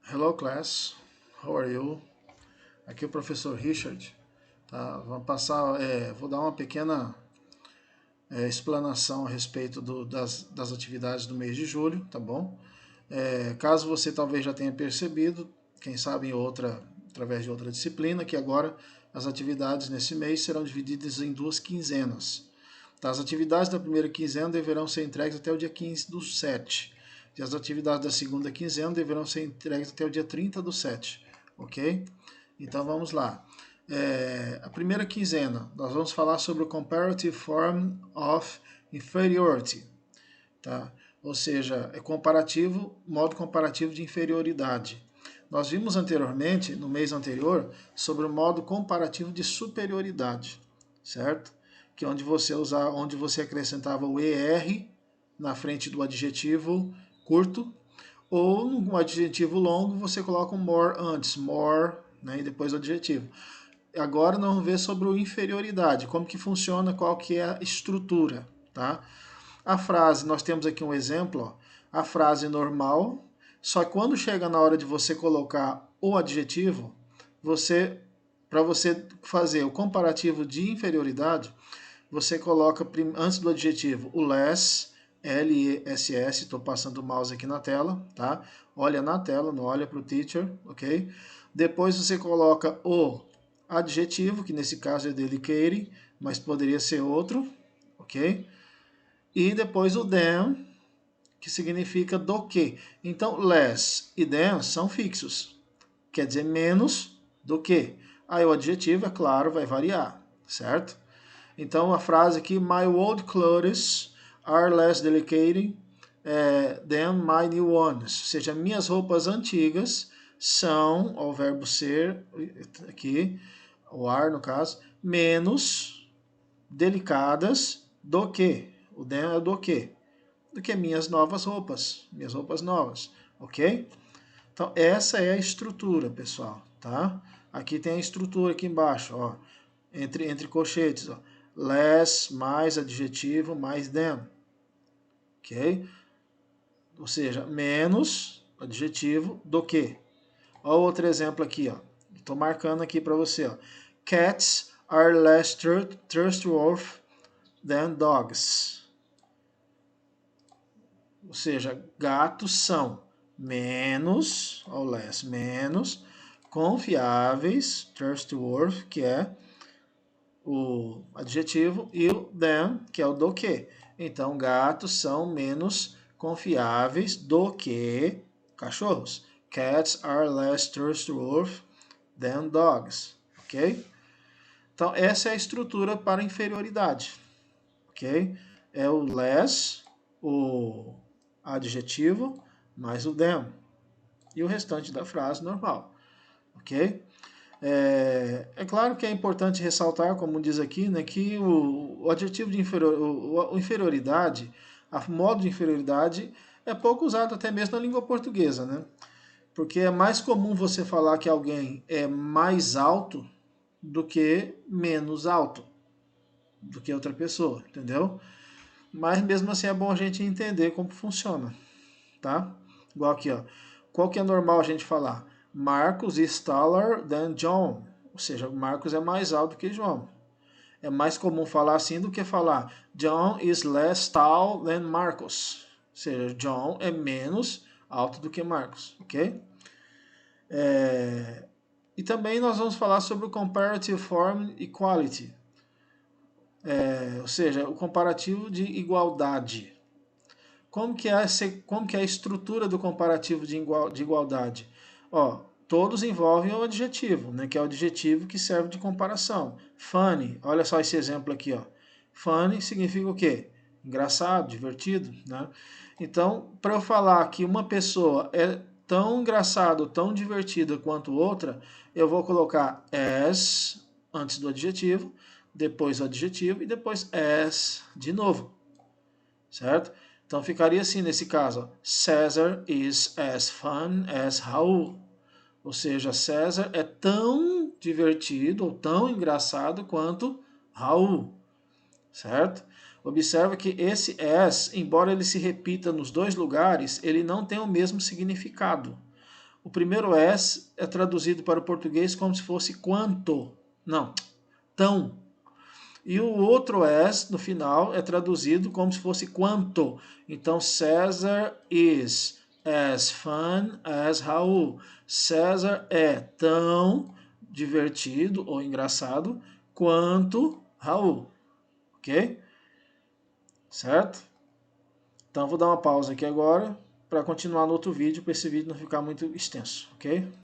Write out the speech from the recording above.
Hello class, how are you? Aqui é o professor Richard. Tá? Vou dar uma pequena explanação a respeito das atividades do mês de julho, tá bom? Caso você talvez já tenha percebido, quem sabe através de outra disciplina, que agora as atividades nesse mês serão divididas em duas quinzenas. Tá? As atividades da primeira quinzena deverão ser entregues até o dia 15/7. E as atividades da segunda quinzena deverão ser entregues até o dia 30/7, ok? Então vamos lá. A primeira quinzena, nós vamos falar sobre o Comparative Form of Inferiority, tá? Ou seja, modo comparativo de inferioridade. Nós vimos anteriormente, no mês anterior, sobre o modo comparativo de superioridade, certo? Que é onde você acrescentava o ER na frente do adjetivo curto, ou no adjetivo longo você coloca um more antes, more, né, e depois o adjetivo. Agora nós vamos ver sobre o inferioridade, como que funciona, qual que é a estrutura, tá? A frase, nós temos aqui um exemplo, ó, a frase normal, só que quando chega na hora de você colocar o adjetivo, para você fazer o comparativo de inferioridade, você coloca antes do adjetivo o less, L-E-S-S, estou passando o mouse aqui na tela, tá? Olha na tela, não olha para o teacher, ok? Depois você coloca o adjetivo, que nesse caso é delicating, mas poderia ser outro, ok? E depois o than, que significa do que. Então, less e than são fixos, quer dizer menos do que. Aí o adjetivo, é claro, vai variar, certo? Então a frase aqui, my old clothes are less delicate than my new ones. Ou seja, minhas roupas antigas são, ao verbo ser, aqui, o are no caso, menos delicadas do que. O than é do que? Do que minhas novas roupas, minhas roupas novas, ok? Então essa é a estrutura, pessoal, tá? Aqui tem a estrutura aqui embaixo, ó, entre colchetes, ó. Less, mais adjetivo, mais than. Ok? Ou seja, menos adjetivo do que. Olha outro exemplo aqui, ó. Estou marcando aqui para você, ó. Cats are less trustworthy than dogs. Ou seja, gatos são menos, ou less, menos confiáveis, trustworthy, que é o adjetivo, e o than, que é o do que. Então, gatos são menos confiáveis do que cachorros. Cats are less trustworthy than dogs. Ok? Então, essa é a estrutura para inferioridade. Ok? É o less, o adjetivo, mais o than. E o restante da frase normal. Ok? É claro que é importante ressaltar, como diz aqui, né, que o adjetivo de inferioridade, a modo de inferioridade, é pouco usado até mesmo na língua portuguesa, né? Porque é mais comum você falar que alguém é mais alto do que menos alto do que outra pessoa, entendeu? Mas mesmo assim é bom a gente entender como funciona, tá? Igual aqui, ó. Qual que é normal a gente falar? Marcos is taller than John. Ou seja, Marcos é mais alto que João. É mais comum falar assim do que falar John is less tall than Marcos. Ou seja, John é menos alto do que Marcos, ok? E também nós vamos falar sobre o Comparative Form Equality. Ou seja, o comparativo de igualdade. Como que é a estrutura do comparativo de igualdade? Ó, todos envolvem o adjetivo, né, que é o adjetivo que serve de comparação. Funny, olha só esse exemplo aqui. Ó. Funny significa o quê? Engraçado, divertido. Né? Então, para eu falar que uma pessoa é tão engraçada, tão divertida quanto outra, eu vou colocar as antes do adjetivo, depois o adjetivo e depois as de novo. Certo? Então ficaria assim nesse caso: César is as fun as Raul. Ou seja, César é tão divertido ou tão engraçado quanto Raul. Certo? Observa que esse as, embora ele se repita nos dois lugares, ele não tem o mesmo significado. o primeiro S é traduzido para o português como se fosse quanto. Não, tão. E o outro S no final é traduzido como se fosse quanto. Então, César is as fun as Raul. César é tão divertido ou engraçado quanto Raul. Ok? Certo? Então, vou dar uma pausa aqui agora para continuar no outro vídeo, para esse vídeo não ficar muito extenso. Ok?